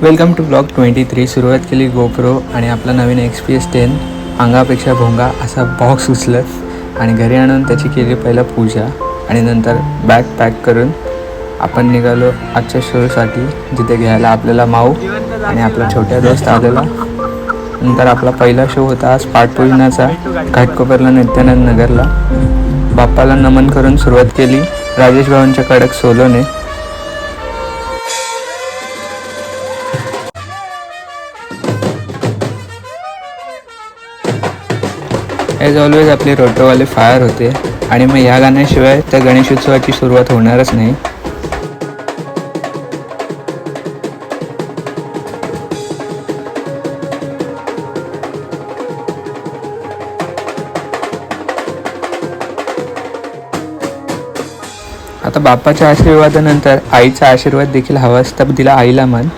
Welcome to blog 23. सुरुवात केली GoPro आणि आपला नवीन XPS 10 अंगापेक्षा भोंगा असा बॉक्स उचलत आणि घरी आणून त्याची केली पहिला पूजा आणि नंतर बॅग पॅक करून आपण निघालो आजच्या शोसाठी, जिथे घ्यायला आपल्याला माऊ आणि आपला छोट्या दोस्त आलेला. नंतर आपला पहिला शो होता आज पाठपूजनाचा घाटकोपरला नित्यानंद नगरला. बाप्पाला नमन करून सुरुवात केली राजेश भाऊंच्या कडक सोलोने. ॲज ऑलवेज आपले रोटोवाले फायर होते आणि मग या गाण्याशिवाय त्या गणेशोत्सवाची सुरुवात होणारच नाही. आता बाप्पाच्या आशीर्वादानंतर आईचा आशीर्वाद देखील हवा असता, दिला आईला मान.